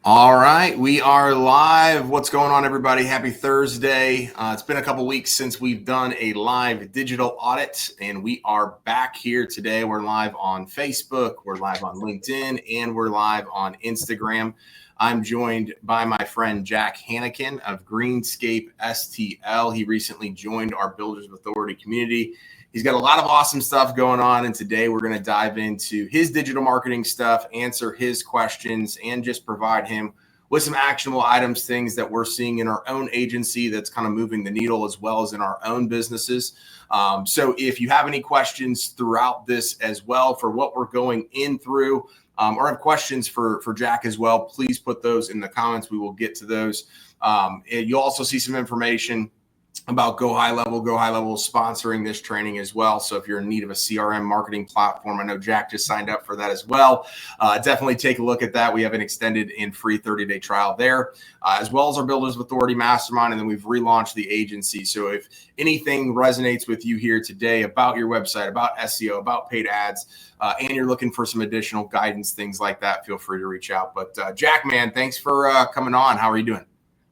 All right, we are live. What's going on, everybody? Happy Thursday. It's been a couple weeks since we've done a live digital audit, and we are back here today. We're live on Facebook, we're live on LinkedIn, and we're live on Instagram. I'm joined by my friend Jack Hannikin of Greenscape STL. He recently joined our Builders of Authority community. He's got a lot of awesome stuff going on, and today we're going to dive into his digital marketing stuff, answer his questions, and just provide him with some actionable items, things that we're seeing in our own agency that's kind of moving the needle, as well as in our own businesses. So if you have any questions throughout this as well for what we're going in through, or have questions for Jack as well, please put those in the comments. We will get to those. You'll also see some information about Go High Level sponsoring this training as well. So if you're in need of a CRM marketing platform, I know Jack just signed up for that as well. Definitely take a look at that. We have an extended and free 30-day trial there, as well as our Builders of Authority Mastermind. And then we've relaunched the agency. So if anything resonates with you here today about your website, about SEO, about paid ads, and you're looking for some additional guidance, things like that, feel free to reach out. But Jack, man, thanks for coming on. How are you doing?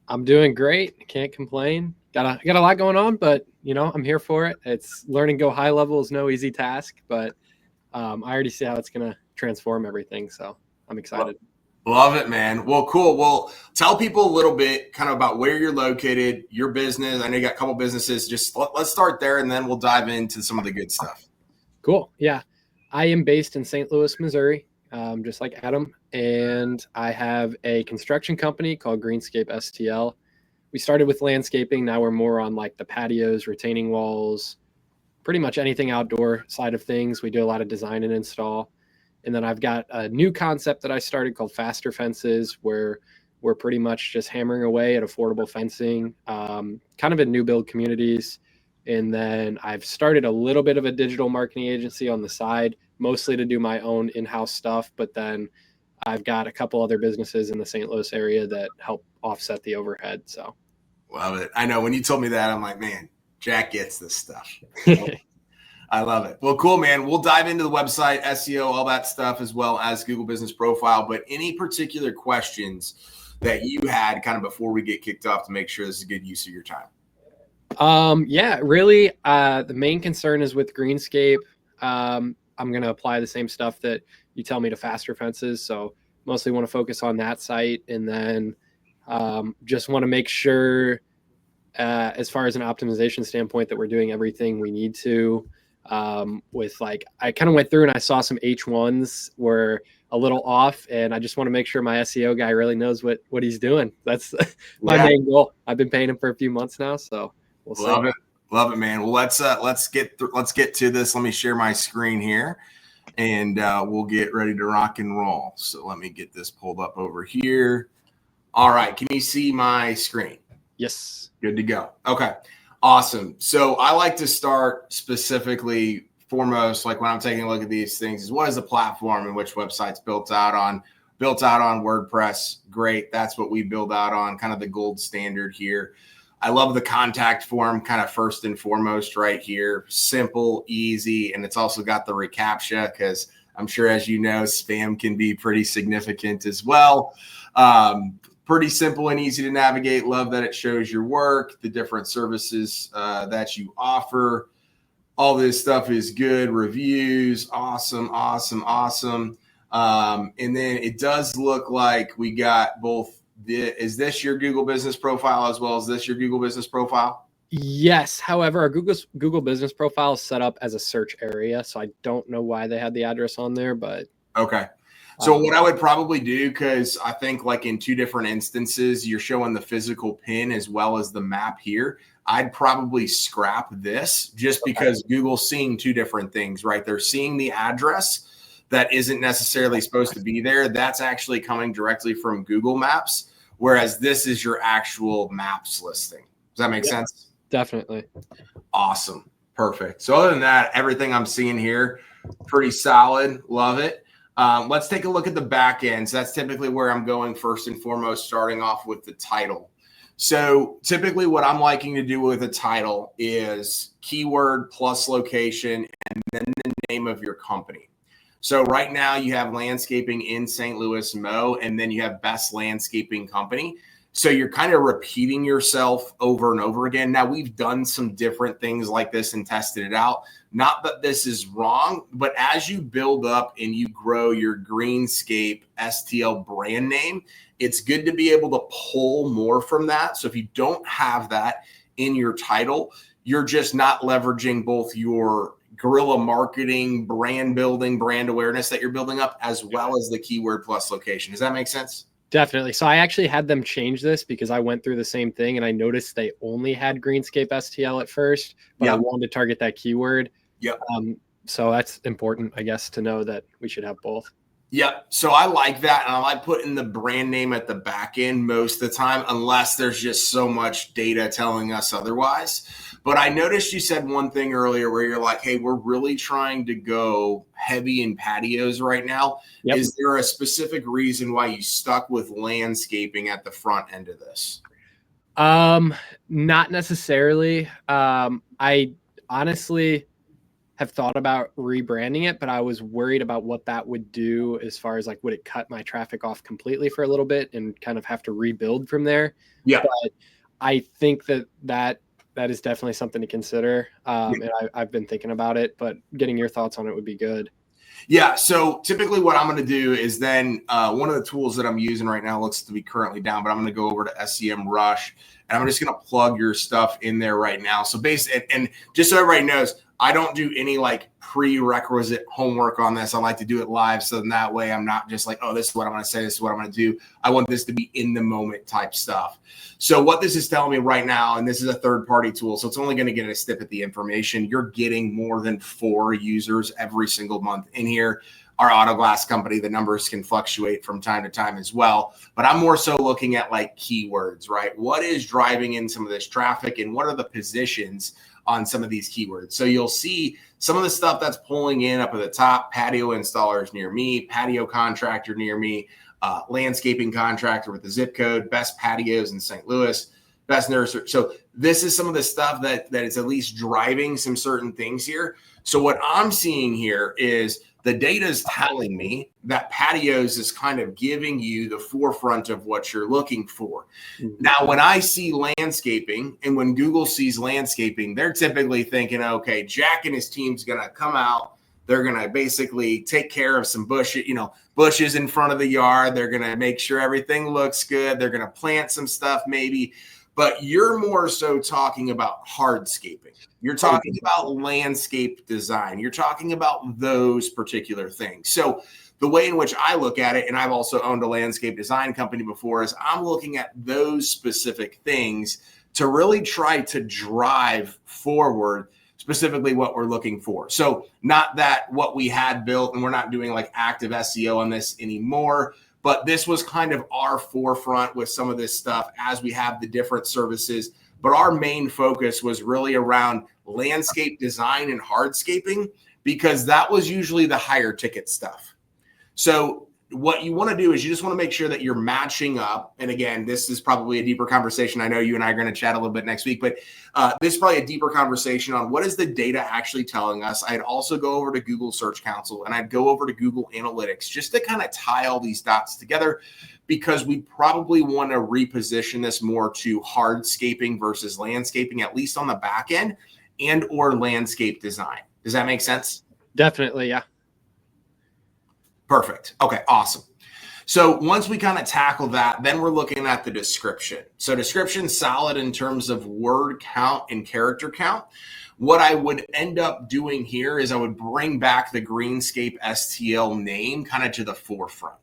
I'm doing great. Can't complain. Got a lot going on, but I'm here for it. It's learning Go High Level is no easy task, but I already see how it's going to transform everything. So I'm excited. Love it, man. Well, cool. Well, tell people a little bit kind of about where you're located, your business. I know you got a couple businesses. Just let's start there, and then we'll dive into some of the good stuff. Cool. Yeah. I am based in St. Louis, Missouri, just like Adam. And I have a construction company called Greenscape STL. We started with landscaping. Now we're more on like the patios, retaining walls, pretty much anything outdoor side of things. We do a lot of design and install. And then I've got a new concept that I started called Faster Fences, where we're pretty much just hammering away at affordable fencing, kind of in new build communities. And then I've started a little bit of a digital marketing agency on the side, mostly to do my own in-house stuff. But then I've got a couple other businesses in the St. Louis area that help offset the overhead. So love it. I know when you told me that, I'm like, man, Jack gets this stuff. I love it. Well, cool, man. We'll dive into the website, SEO, all that stuff, as well as Google Business Profile. But any particular questions that you had kind of before we get kicked off to make sure this is a good use of your time? Yeah, really. The main concern is with Greenscape. I'm going to apply the same stuff that you tell me to Faster Fences. So mostly want to focus on that site. And then just want to make sure, as far as an optimization standpoint, that we're doing everything we need to. With like, I kind of went through and I saw some H1s were a little off, and I just want to make sure my SEO guy really knows what he's doing. That's my main goal. I've been paying him for a few months now, so we'll see. Love it, man. Well, let's get to this. Let me share my screen here, and we'll get ready to rock and roll. So let me get this pulled up over here. All right, can you see my screen? Yes. Good to go. Okay, awesome. So I like to start specifically foremost, like when I'm taking a look at these things, is what is the platform in which website's built out on WordPress. Great. That's what we build out on, kind of the gold standard here. I love the contact form kind of first and foremost right here. Simple, easy, and it's also got the reCAPTCHA because I'm sure, as you know, spam can be pretty significant as well. Pretty simple and easy to navigate. Love that it shows your work, the different services that you offer. All this stuff is good. Reviews, awesome. And then it does look like we got both. Is this your Google Business Profile as well as this your Google Business Profile? Yes. However, our Google Business Profile is set up as a search area, so I don't know why they had the address on there, but okay. So what I would probably do, because I think like in two different instances, you're showing the physical pin as well as the map here. I'd probably scrap this just because Google's seeing two different things, right? They're seeing the address that isn't necessarily supposed to be there. That's actually coming directly from Google Maps, whereas this is your actual maps listing. Does that make sense? Definitely. Awesome. Perfect. So other than that, everything I'm seeing here, pretty solid. Love it. Let's take a look at the back end. So that's typically where I'm going first and foremost, starting off with the title. So typically what I'm liking to do with a title is keyword plus location and then the name of your company. So right now you have landscaping in St. Louis, Mo, and then you have best landscaping company. So you're kind of repeating yourself over and over again. Now, we've done some different things like this and tested it out. Not that this is wrong, but as you build up and you grow your Greenscape STL brand name, it's good to be able to pull more from that. So if you don't have that in your title, you're just not leveraging both your guerrilla marketing, brand building, brand awareness that you're building up, as well as the keyword plus location. Does that make sense? Definitely. So I actually had them change this because I went through the same thing and I noticed they only had Greenscape STL at first, but I wanted to target that keyword. Yep. So that's important, I guess, to know that we should have both. Yep. So I like that. And I like putting the brand name at the back end most of the time, unless there's just so much data telling us otherwise. But I noticed you said one thing earlier where you're like, hey, we're really trying to go heavy in patios right now. Yep. Is there a specific reason why you stuck with landscaping at the front end of this? Not necessarily. I honestly have thought about rebranding it, but I was worried about what that would do as far as like, would it cut my traffic off completely for a little bit and kind of have to rebuild from there? Yeah. But I think that is definitely something to consider. And I've been thinking about it, but getting your thoughts on it would be good. Yeah. So typically what I'm going to do is then one of the tools that I'm using right now looks to be currently down, but I'm going to go over to SEM Rush and I'm just going to plug your stuff in there right now. So and just so everybody knows, I don't do any like prerequisite homework on this. I like to do it live. So in that way, I'm not just like, oh, this is what I'm going to say. This is what I'm going to do. I want this to be in the moment type stuff. So what this is telling me right now, and this is a third-party tool, so it's only going to get a snip at the information. You're getting more than 4 users every single month in here. Our auto glass company, the numbers can fluctuate from time to time as well. But I'm more so looking at like keywords, right? What is driving in some of this traffic and what are the positions on some of these keywords? So you'll see some of the stuff that's pulling in up at the top: patio installers near me, patio contractor near me, landscaping contractor with the zip code, best patios in St. Louis, best nursery. So this is some of the stuff that is at least driving some certain things here. So what I'm seeing here is the data is telling me that patios is kind of giving you the forefront of what you're looking for. Mm-hmm. Now, when I see landscaping and when Google sees landscaping, they're typically thinking, okay, Jack and his team's going to come out. They're going to basically take care of some bushes in front of the yard. They're going to make sure everything looks good. They're going to plant some stuff maybe. But you're more so talking about hardscaping. You're talking about landscape design. You're talking about those particular things. So the way in which I look at it, and I've also owned a landscape design company before, is I'm looking at those specific things to really try to drive forward specifically what we're looking for. So not that what we had built, and we're not doing like active SEO on this anymore, but this was kind of our forefront with some of this stuff as we have the different services. But our main focus was really around landscape design and hardscaping, because that was usually the higher ticket stuff. So what you want to do is you just want to make sure that you're matching up. And again, this is probably a deeper conversation. I know you and I are going to chat a little bit next week, but this is probably a deeper conversation on what is the data actually telling us. I'd also go over to Google Search Console and I'd go over to Google Analytics just to kind of tie all these dots together, because we probably want to reposition this more to hardscaping versus landscaping, at least on the back end, and or landscape design. Does that make sense? Definitely, yeah. Perfect. Okay, awesome. So once we kind of tackle that, then we're looking at the description. So description's solid in terms of word count and character count. What I would end up doing here is I would bring back the Greenscape STL name kind of to the forefront.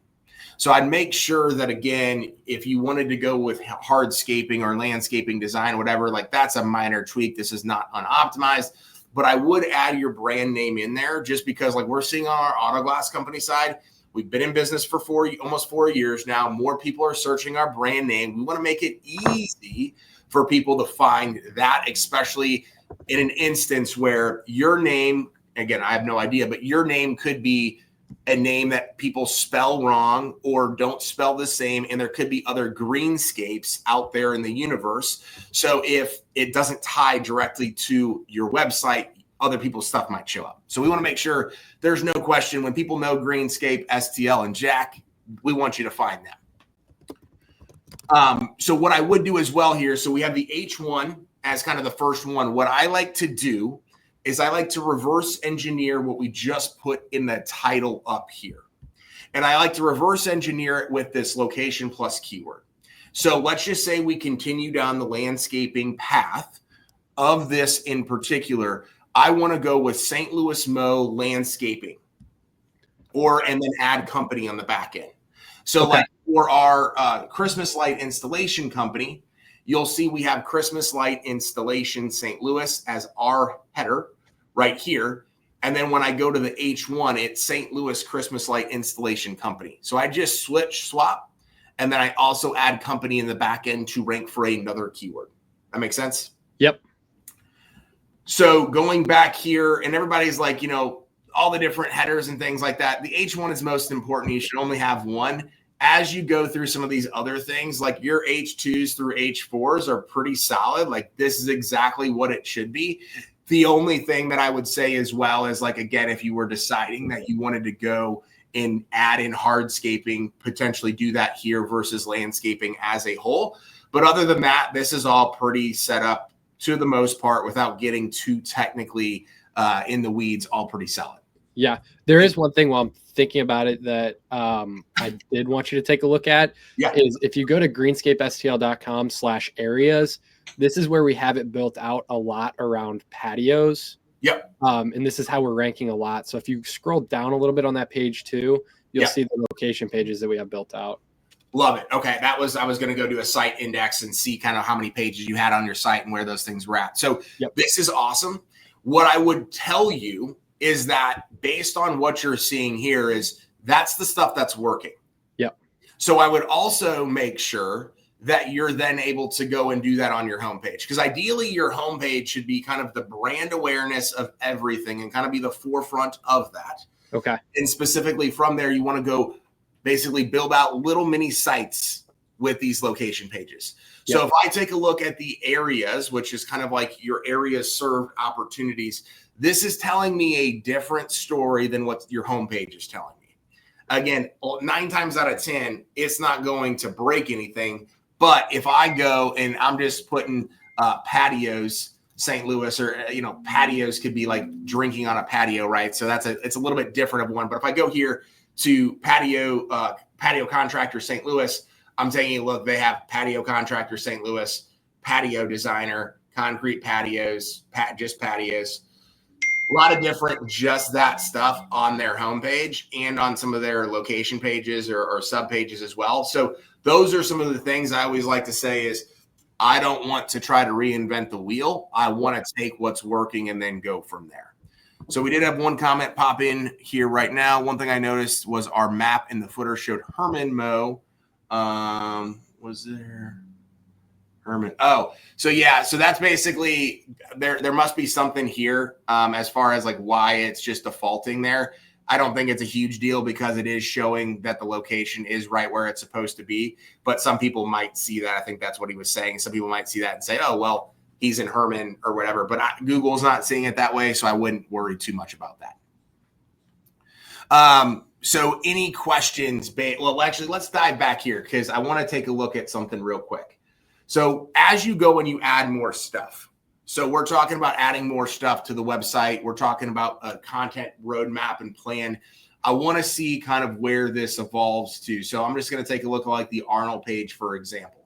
So I'd make sure that, again, if you wanted to go with hardscaping or landscaping design, whatever, like that's a minor tweak. This is not unoptimized. But I would add your brand name in there, just because like we're seeing on our auto glass company side, we've been in business for almost 4 years now. More people are searching our brand name. We want to make it easy for people to find that, especially in an instance where your name, again, I have no idea, but your name could be a name that people spell wrong or don't spell the same, and there could be other greenscapes out there in the universe. So if it doesn't tie directly to your website, other people's stuff might show up. So we want to make sure there's no question when people know Greenscape, STL, and Jack, we want you to find them. So what I would do as well here, so we have the H1 as kind of the first one. What I like to do is I like to reverse engineer what we just put in the title up here. And I like to reverse engineer it with this location plus keyword. So let's just say we continue down the landscaping path of this in particular. I want to go with St. Louis Mo Landscaping and then add company on the back end. So like for our Christmas light installation company, you'll see we have Christmas light installation St. Louis as our header right here. And then when I go to the H1, it's St. Louis Christmas light installation company. So I just swap, and then I also add company in the back end to rank for another keyword. That makes sense? Yep. So going back here, and everybody's like, you know, all the different headers and things like that. The H1 is most important. You should only have one. As you go through some of these other things, like your H2s through H4s are pretty solid. Like this is exactly what it should be. The only thing that I would say as well is like, again, if you were deciding that you wanted to go and add in hardscaping, potentially do that here versus landscaping as a whole. But other than that, this is all pretty set up to the most part without getting too technically in the weeds, all pretty solid. Yeah, there is one thing while I'm thinking about it that I did want you to take a look at. Is if you go to greenscapestl.com/areas, this is where we have it built out a lot around patios. Yep. And this is how we're ranking a lot. So if you scroll down a little bit on that page too, you'll see the location pages that we have built out. Love it. Okay. I was going to go do a site index and see kind of how many pages you had on your site and where those things were at. So this is awesome. What I would tell you is that based on what you're seeing here is that's the stuff that's working. Yep. So I would also make sure that you're then able to go and do that on your homepage. Because ideally your homepage should be kind of the brand awareness of everything and kind of be the forefront of that. Okay. And specifically from there, you want to go basically build out little mini sites with these location pages. Yep. So if I take a look at the areas, which is kind of like your areas served opportunities, this is telling me a different story than what your homepage is telling me. Again, 9 times out of 10, it's not going to break anything. But if I go and I'm just putting patios, St. Louis, or, you know, patios could be like drinking on a patio, right? So it's a little bit different of one. But if I go here to patio contractor St. Louis, I'm taking a look. They have patio contractor St. Louis, patio designer, concrete patios, just patios. A lot of different just that stuff on their homepage and on some of their location pages or sub pages as well. So those are some of the things I always like to say is I don't want to try to reinvent the wheel. I want to take what's working and then go from there. So we did have one comment pop in here right now. One thing I noticed was our map in the footer showed Herman Mo. Was there Herman? Oh, so yeah. So that's basically there must be something here as far as like why it's just defaulting there. I don't think it's a huge deal because it is showing that the location is right where it's supposed to be. But some people might see that. I think that's what he was saying. Some people might see that and say, oh, well, he's in Herman or whatever. But Google's not seeing it that way, so I wouldn't worry too much about that. So any questions? Well, actually, let's dive back here because I want to take a look at something real quick. So as you go and you add more stuff, so we're talking about adding more stuff to the website. We're talking about a content roadmap and plan. I want to see kind of where this evolves to. So I'm just going to take a look at like the Arnold page, for example.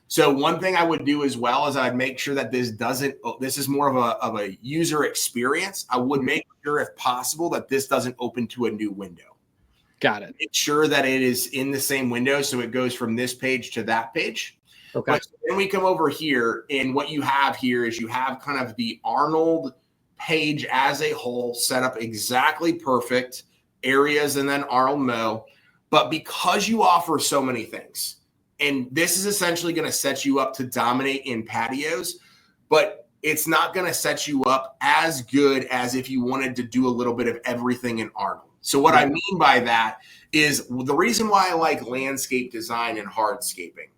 So one thing I would do as well is I'd make sure that this is more of a user experience. I would make sure if possible that this doesn't open to a new window. Got it. Make sure that it is in the same window. So it goes from this page to that page. Okay. But then we come over here, and what you have here is you have kind of the Arnold page as a whole set up exactly perfect, areas and then Arnold Mo. But because you offer so many things, and this is essentially going to set you up to dominate in patios, but it's not going to set you up as good as if you wanted to do a little bit of everything in Arnold. So what I mean by that is the reason why I like landscape design and hardscaping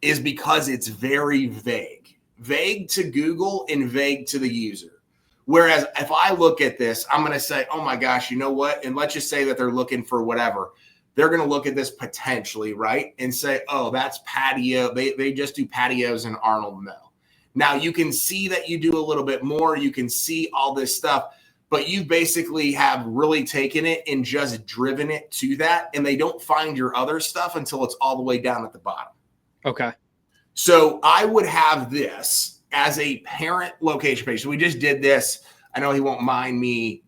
is because it's very vague to Google and vague to the user. Whereas if I look at this, I'm going to say, oh my gosh, you know what? And let's just say that they're looking for whatever. They're going to look at this potentially, right? And say, oh, that's patio. They just do patios in Arnold Mill. Now you can see that you do a little bit more. You can see all this stuff, but you basically have really taken it and just driven it to that. And they don't find your other stuff until it's all the way down at the bottom. Okay. So I would have this as a parent location page. So we just did this. I know he won't mind me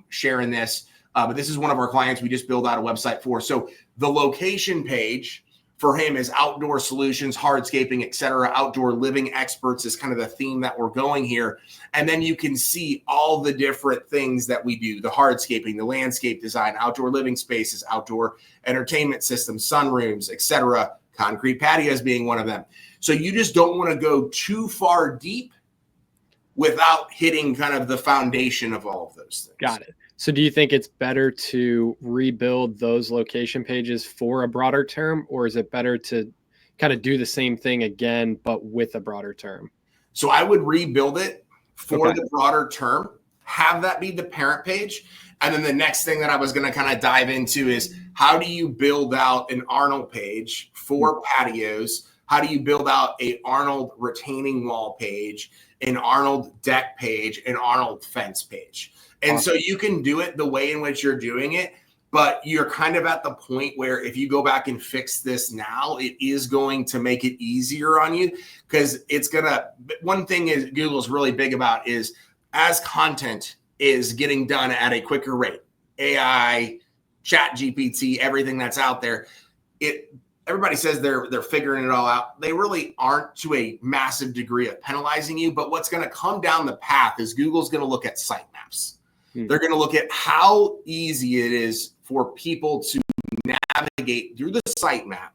sharing this, but this is one of our clients we just built out a website for. So the location page for him is outdoor solutions, hardscaping, et cetera. Outdoor living experts is kind of the theme that we're going here. And then you can see all the different things that we do, the hardscaping, the landscape design, outdoor living spaces, outdoor entertainment systems, sunrooms, et cetera. Concrete patios being one of them. So you just don't want to go too far deep without hitting kind of the foundation of all of those things. Got it. So do you think it's better to rebuild those location pages for a broader term, or is it better to kind of do the same thing again, but with a broader term? So I would rebuild it for the broader term, have that be the parent page. And then the next thing that I was going to kind of dive into is how do you build out an Arnold page for patios? How do you build out a Arnold retaining wall page, an Arnold deck page, an Arnold fence page? And so you can do it the way in which you're doing it, but you're kind of at the point where if you go back and fix this now, it is going to make it easier on you, because it's going to, one thing is Google's really big about is as content is getting done at a quicker rate, AI, ChatGPT, everything that's out there, everybody says they're figuring it all out. They really aren't, to a massive degree of penalizing you. But what's going to come down the path is Google's going to look at sitemaps. They're going to look at how easy it is for people to navigate through the sitemap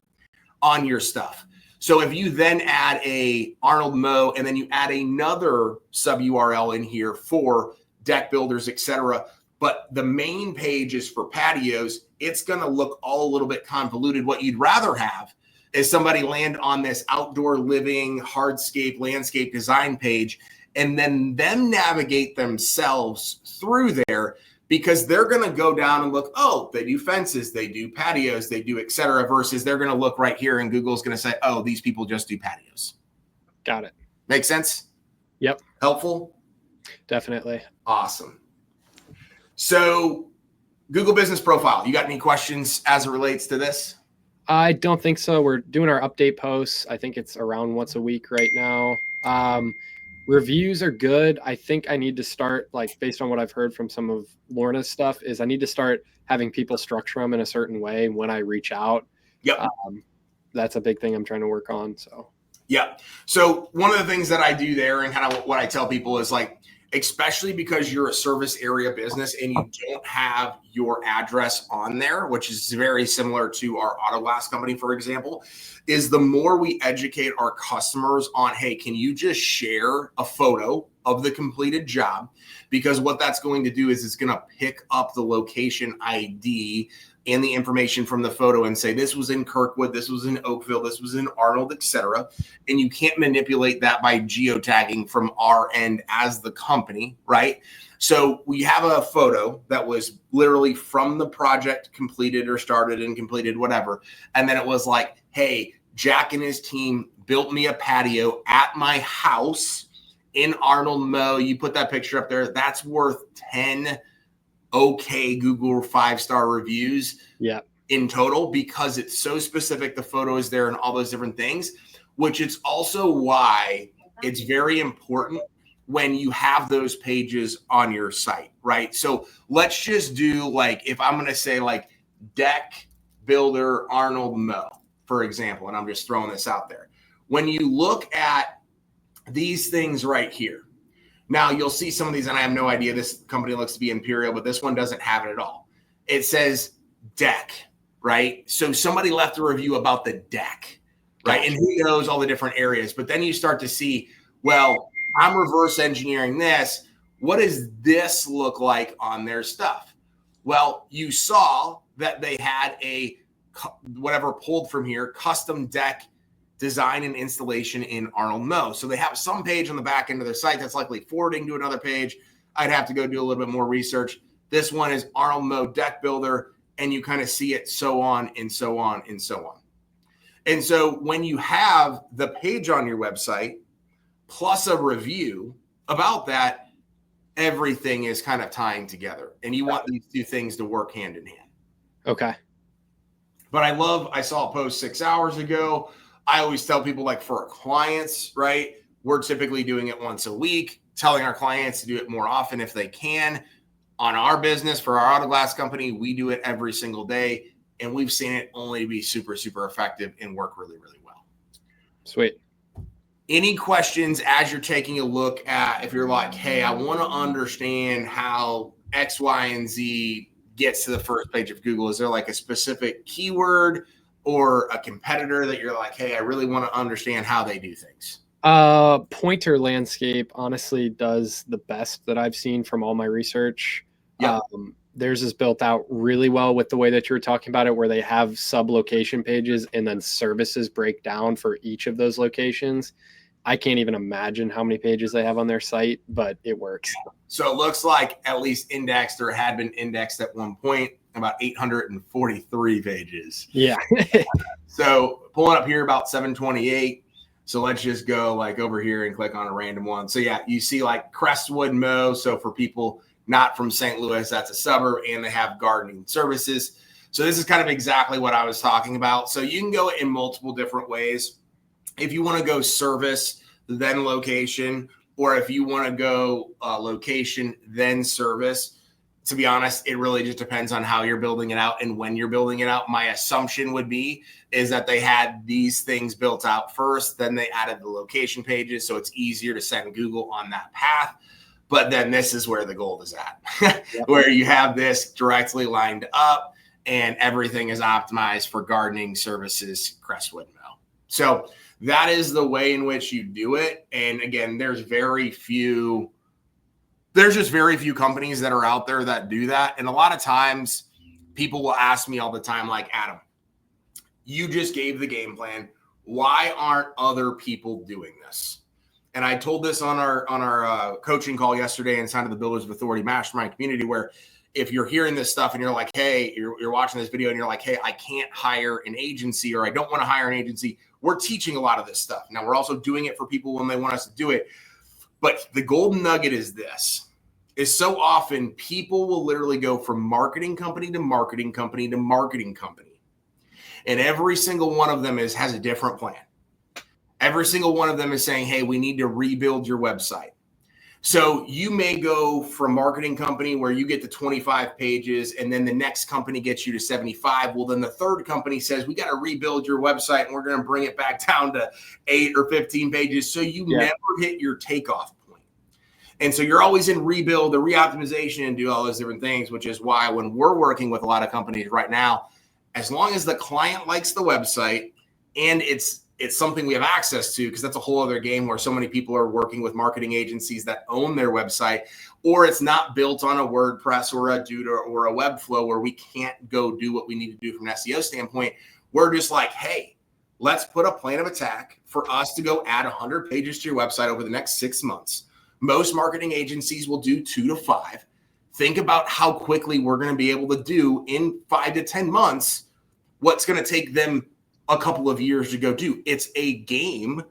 on your stuff. So if you then add a Arnold Mo and then you add another sub URL in here for deck builders, et cetera, but the main page is for patios, it's going to look all a little bit convoluted. What you'd rather have is somebody land on this outdoor living, hardscape, landscape design page, and then them navigate themselves through there, because they're going to go down and look, oh, they do fences, they do patios, they do et cetera, versus they're going to look right here and Google's going to say, oh, these people just do patios. Got it. Make sense? Yep. Helpful? Definitely. Awesome. So Google Business Profile, you got any questions as it relates to this? I don't think so. We're doing our update posts. I think it's around once a week right now. Reviews are good. I think I need to start, like, based on what I've heard from some of Lorna's stuff, is I need to start having people structure them in a certain way when I reach out. Yep. That's a big thing I'm trying to work on. So, yeah. So one of the things that I do there, and kind of what I tell people is, like, especially because you're a service area business and you don't have your address on there, which is very similar to our auto glass company, for example, is the more we educate our customers on, hey, can you just share a photo of the completed job? Because what that's going to do is it's going to pick up the location ID and the information from the photo and say, this was in Kirkwood, this was in Oakville, this was in Arnold, et cetera. And you can't manipulate that by geotagging from our end as the company, right? So we have a photo that was literally from the project completed or started and completed, whatever. And then it was like, hey, Jack and his team built me a patio at my house in Arnold Mo. You put that picture up there. That's worth 10 okay Google 5-star reviews in total, because it's so specific. The photo is there and all those different things, which it's also why it's very important when you have those pages on your site, right? So let's just do, like, if I'm going to say like deck builder Arnold Mo, for example, and I'm just throwing this out there. When you look at these things right here, now you'll see some of these, and I have no idea, this company looks to be Imperial, but this one doesn't have it at all. It says deck, right? So somebody left a review about the deck, right? And who knows all the different areas. But then you start to see, well, I'm reverse engineering this. What does this look like on their stuff? Well, you saw that they had a, whatever pulled from here, custom deck design and installation in Arnold Mo. So they have some page on the back end of their site that's likely forwarding to another page. I'd have to go do a little bit more research. This one is Arnold Mode Deck Builder, and you kind of see it so on and so on and so on. And so when you have the page on your website plus a review about that, everything is kind of tying together. And you want these two things to work hand in hand. Okay. But I saw a post 6 hours ago. I always tell people, like, for our clients, right, we're typically doing it once a week, telling our clients to do it more often if they can. On our business, for our auto glass company, we do it every single day. And we've seen it only be super, super effective and work really, really well. Sweet. Any questions as you're taking a look at, if you're like, hey, I want to understand how X, Y, and Z gets to the first page of Google? Is there like a specific keyword or a competitor that you're like, hey, I really want to understand how they do things? Pointer Landscape honestly does the best that I've seen from all my research. Yep. Theirs is built out really well with the way that you were talking about it, where they have sub-location pages and then services break down for each of those locations. I can't even imagine how many pages they have on their site, but it works. So it looks like at least indexed, or had been indexed at one point, about 843 pages. Yeah. So pulling up here about 728. So let's just go like over here and click on a random one. So yeah, you see like Crestwood Mow. So for people not from St. Louis, that's a suburb, and they have gardening services. So this is kind of exactly what I was talking about. So you can go in multiple different ways. If you want to go service, then location, or if you want to go location, then service. To be honest, it really just depends on how you're building it out and when you're building it out. My assumption would be is that they had these things built out first, then they added the location pages, so it's easier to send Google on that path. But then this is where the gold is at, where you have this directly lined up and everything is optimized for gardening services, Crestwood Mow. So that is the way in which you do it. And again, there's just very few companies that are out there that do that. And a lot of times people will ask me all the time, like, Adam, you just gave the game plan. Why aren't other people doing this? And I told this on our coaching call yesterday inside of the Builders of Authority Mastermind community, where if you're hearing this stuff and you're like, hey, you're watching this video and you're like, hey, I can't hire an agency, or I don't want to hire an agency. We're teaching a lot of this stuff. Now, we're also doing it for people when they want us to do it. But the golden nugget is this, is so often people will literally go from marketing company to marketing company to marketing company. And every single one of them has a different plan. Every single one of them is saying, hey, we need to rebuild your website. So you may go from marketing company where you get to 25 pages and then the next company gets you to 75. Well, then the third company says, we got to rebuild your website and we're going to bring it back down to 8 or 15 pages. So you never hit your takeoff point. And so you're always in rebuild, the reoptimization, and do all those different things, which is why when we're working with a lot of companies right now, as long as the client likes the website and it's something we have access to, because that's a whole other game where so many people are working with marketing agencies that own their website, or it's not built on a WordPress or a Dude or a Webflow where we can't go do what we need to do from an SEO standpoint. We're just like, hey, let's put a plan of attack for us to go add 100 pages to your website over the next 6 months. Most marketing agencies will do 2 to 5. Think about how quickly we're going to be able to do in 5 to 10 months what's going to take them a couple of years to go do. It's a game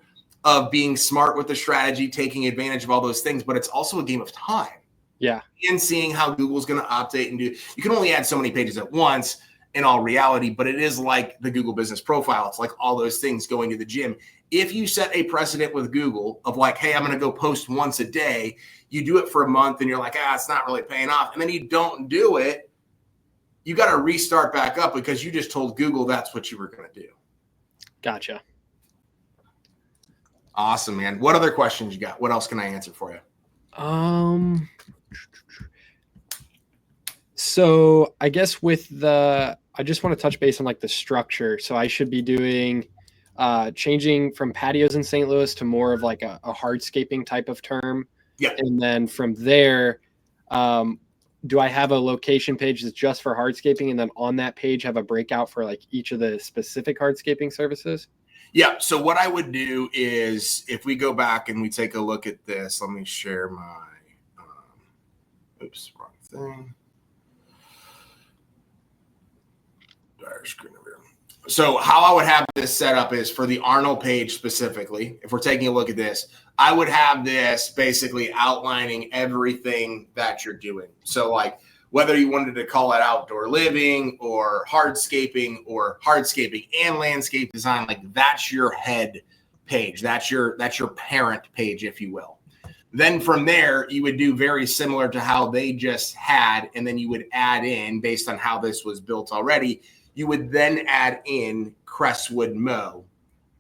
of being smart with the strategy, taking advantage of all those things, but it's also a game of time. Yeah. And seeing how Google's going to update and do. You can only add so many pages at once in all reality, but it is like the Google business profile. It's like all those things going to the gym. If you set a precedent with Google of like, hey, I'm going to go post once a day, you do it for a month and you're like, it's not really paying off. And then you don't do it. You got to restart back up because you just told Google that's what you were going to do. Gotcha. Awesome, man. What other questions you got? What else can I answer for you? So I guess I just want to touch base on like the structure. So I should be doing changing from patios in St. Louis to more of like a hardscaping type of term. Yeah. And then from there, do I have a location page that's just for hardscaping, and then on that page have a breakout for like each of the specific hardscaping services? Yeah. So what I would do is if we go back and we take a look at this, let me share my Oops, wrong thing. Entire screen over here. So how I would have this set up is for the Arnold page specifically, if we're taking a look at this, I would have this basically outlining everything that you're doing. So like whether you wanted to call it outdoor living or hardscaping and landscape design, like that's your head page. That's your parent page, if you will. Then from there, you would do very similar to how they just had, and then you would add in based on how this was built already. You would then add in Crestwood Mow.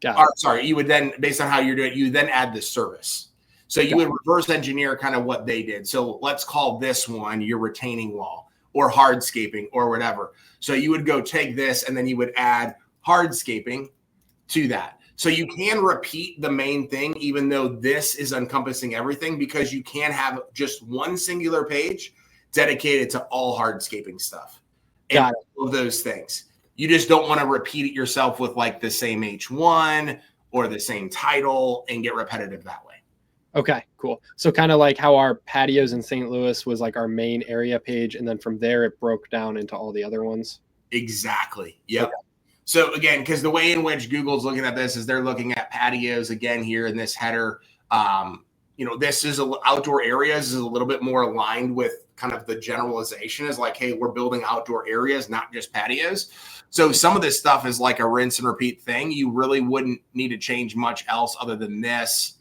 You would then, based on how you're doing it, you then add the service. So you would reverse engineer kind of what they did. So let's call this one your retaining wall or hardscaping or whatever. So you would go take this and then you would add hardscaping to that. So you can repeat the main thing, even though this is encompassing everything, because you can have just one singular page dedicated to all hardscaping stuff. And all of those things. You just don't want to repeat it yourself with like the same H1 or the same title and get repetitive that way. Okay, cool. So kind of like how our patios in St. Louis was like our main area page, and then from there it broke down into all the other ones. Exactly. Yep. Okay. So again, because the way in which Google's looking at this is they're looking at patios again here in this header. This is outdoor areas is a little bit more aligned with kind of the generalization is like, hey, we're building outdoor areas, not just patios. So some of this stuff is like a rinse and repeat thing. You really wouldn't need to change much else other than this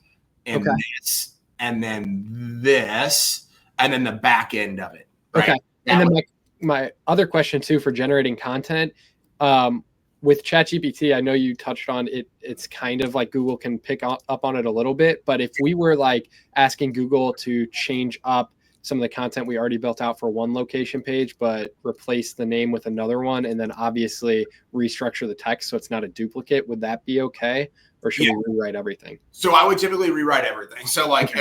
and this and then this and then the back end of it. Right? Okay. And then my other question too for generating content, with ChatGPT, I know you touched on it. It's kind of like Google can pick up on it a little bit. But if we were like asking Google to change up some of the content we already built out for one location page, but replace the name with another one, and then obviously restructure the text so it's not a duplicate, would that be okay? Or should we rewrite everything? So I would typically rewrite everything. So like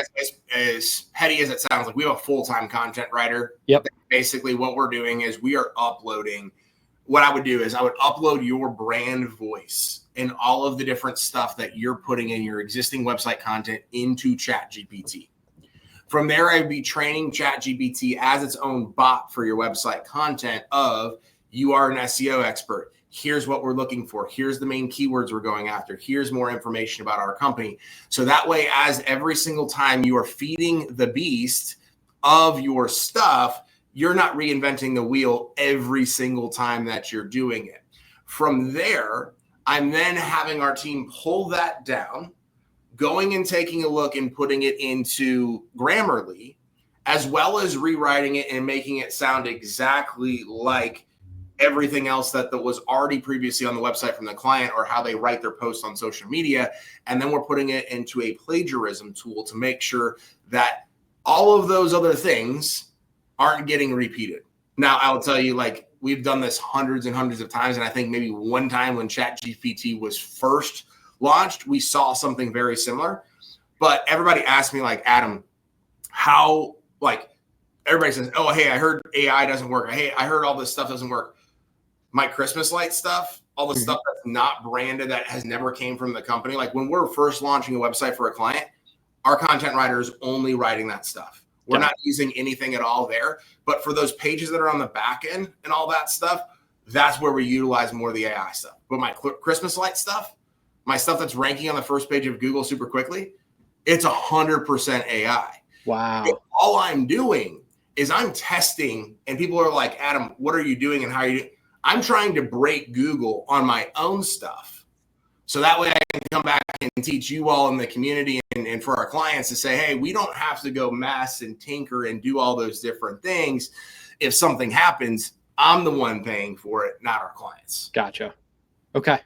as petty as it sounds, like we have a full-time content writer. Yep. Basically what we're doing is we are uploading. What I would do is I would upload your brand voice and all of the different stuff that you're putting in your existing website content into ChatGPT. From there, I'd be training ChatGPT as its own bot for your website content of you are an SEO expert. Here's what we're looking for. Here's the main keywords we're going after. Here's more information about our company. So that way, as every single time you are feeding the beast of your stuff, you're not reinventing the wheel every single time that you're doing it. From there, I'm then having our team pull that down, going and taking a look and putting it into Grammarly, as well as rewriting it and making it sound exactly like everything else that was already previously on the website from the client or how they write their posts on social media. And then we're putting it into a plagiarism tool to make sure that all of those other things aren't getting repeated. Now, I'll tell you, like, we've done this hundreds and hundreds of times. And I think maybe one time when ChatGPT was first launched, we saw something very similar. But everybody asked me, like, Adam, how, like, everybody says, oh, hey, I heard AI doesn't work. Hey, I heard all this stuff doesn't work. My Christmas light stuff, all the stuff that's not branded, that has never came from the company. Like when we're first launching a website for a client, our content writer is only writing that stuff. We're not using anything at all there. But for those pages that are on the back end and all that stuff, that's where we utilize more of the AI stuff. But my Christmas light stuff, my stuff that's ranking on the first page of Google super quickly, it's 100% AI. Wow. And all I'm doing is I'm testing, and people are like, Adam, what are you doing and how are you doing? I'm trying to break Google on my own stuff. So that way I can come back and teach you all in the community and for our clients to say, hey, we don't have to go mess and tinker and do all those different things. If something happens, I'm the one paying for it, not our clients. Gotcha. Okay.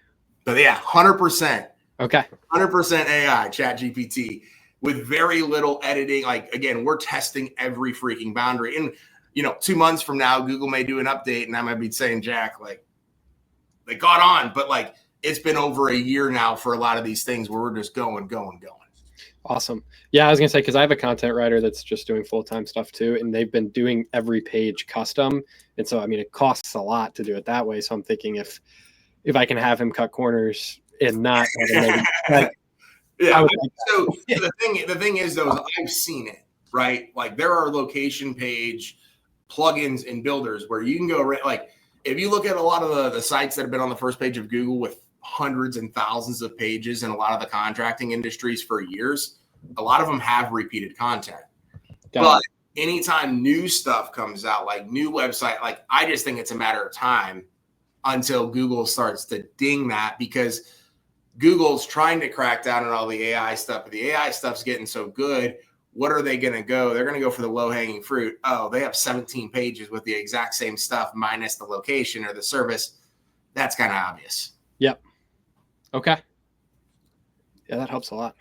But yeah, 100%. Okay. 100% AI, ChatGPT, with very little editing. Like, again, we're testing every freaking boundary. And, 2 months from now, Google may do an update and I might be saying, Jack, like, they got on, but like, it's been over a year now for a lot of these things where we're just going. Awesome. Yeah, I was going to say, because I have a content writer that's just doing full-time stuff too, and they've been doing every page custom. And so, I mean, it costs a lot to do it that way. So I'm thinking if I can have him cut corners and not yeah. So the thing is, though, is I've seen it, right? Like there are location page plugins and builders where you can go like if you look at a lot of the sites that have been on the first page of Google with hundreds and thousands of pages in a lot of the contracting industries for years, a lot of them have repeated content. But anytime new stuff comes out, like new website, like I just think it's a matter of time until Google starts to ding that, because Google's trying to crack down on all the AI stuff, but the AI stuff's getting so good. What are they going to go? They're going to go for the low-hanging fruit. Oh, they have 17 pages with the exact same stuff minus the location or the service. That's kind of obvious. Yep. Okay. Yeah, that helps a lot.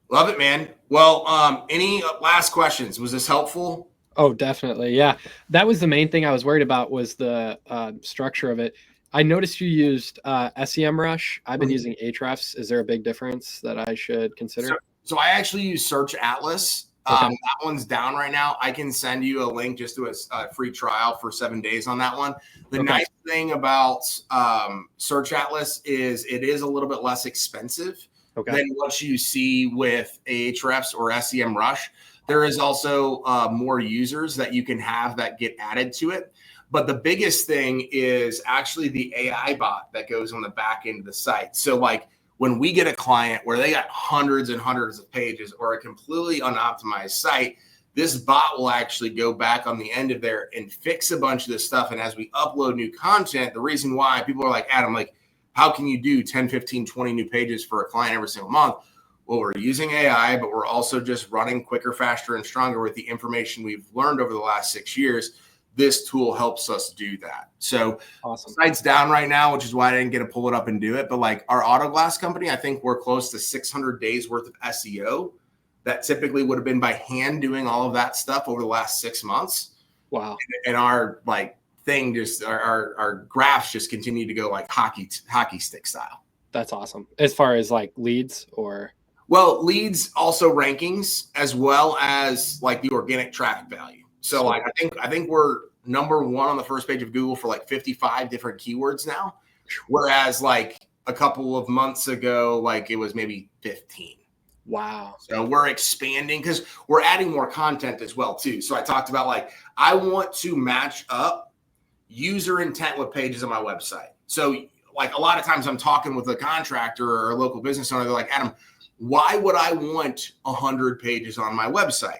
Love it, man. Well, any last questions? Was this helpful? Oh, definitely. Yeah. That was the main thing I was worried about, was the structure of it. I noticed you used SEMrush. I've been using Ahrefs. Is there a big difference that I should consider? So I actually use Search Atlas. Okay. That one's down right now. I can send you a link just to a free trial for 7 days on that one. The nice thing about Search Atlas is it is a little bit less expensive than what you see with Ahrefs or SEMrush. There is also more users that you can have that get added to it. But the biggest thing is actually the AI bot that goes on the back end of the site. So like when we get a client where they got hundreds and hundreds of pages or a completely unoptimized site, this bot will actually go back on the end of there and fix a bunch of this stuff. And as we upload new content, the reason why people are like, Adam, like, how can you do 10, 15, 20 new pages for a client every single month? Well, we're using AI, but we're also just running quicker, faster, and stronger with the information we've learned over the last 6 years. This tool helps us do that. So awesome. The site's down right now, which is why I didn't get to pull it up and do it. But like our auto glass company, I think we're close to 600 days worth of SEO that typically would have been by hand doing all of that stuff over the last 6 months. Wow. And our like thing just our graphs just continue to go like hockey stick style. That's awesome. As far as like leads or? Well, leads, also rankings, as well as like the organic traffic value. So like I think we're number one on the first page of Google for like 55 different keywords now, whereas like a couple of months ago, like it was maybe 15. Wow. So we're expanding because we're adding more content as well too. So I talked about like I want to match up user intent with pages on my website. So like a lot of times I'm talking with a contractor or a local business owner, they're like, Adam, why would I want 100 pages on my website?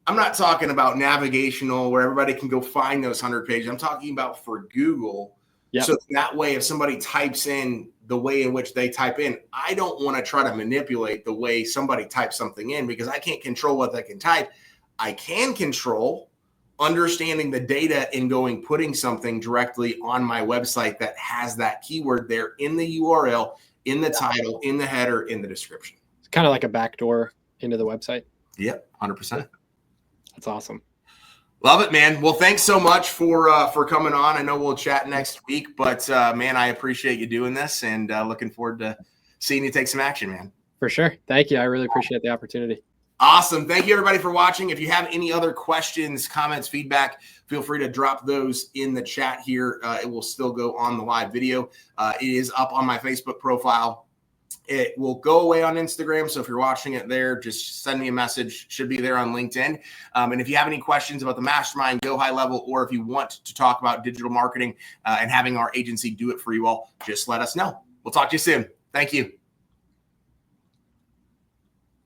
I'm not talking about navigational where everybody can go find those 100 pages. I'm talking about for Google. Yep. So that way, if somebody types in the way in which they type in, I don't want to try to manipulate the way somebody types something in because I can't control what they can type. I can control understanding the data and putting something directly on my website that has that keyword there in the URL, in the title, in the header, in the description. It's kind of like a backdoor into the website. Yep, 100%. That's awesome. Love it, man. Well, thanks so much for coming on. I know we'll chat next week, but man, I appreciate you doing this and looking forward to seeing you take some action, man. For sure. Thank you. I really appreciate the opportunity. Awesome. Thank you, everybody, for watching. If you have any other questions, comments, feedback, feel free to drop those in the chat here. It will still go on the live video. It is up on my Facebook profile. It will go away on Instagram. So if you're watching it there, just send me a message. Should be there on LinkedIn. And if you have any questions about the mastermind, Go High Level, or if you want to talk about digital marketing and having our agency do it for you all, just let us know. We'll talk to you soon. Thank you.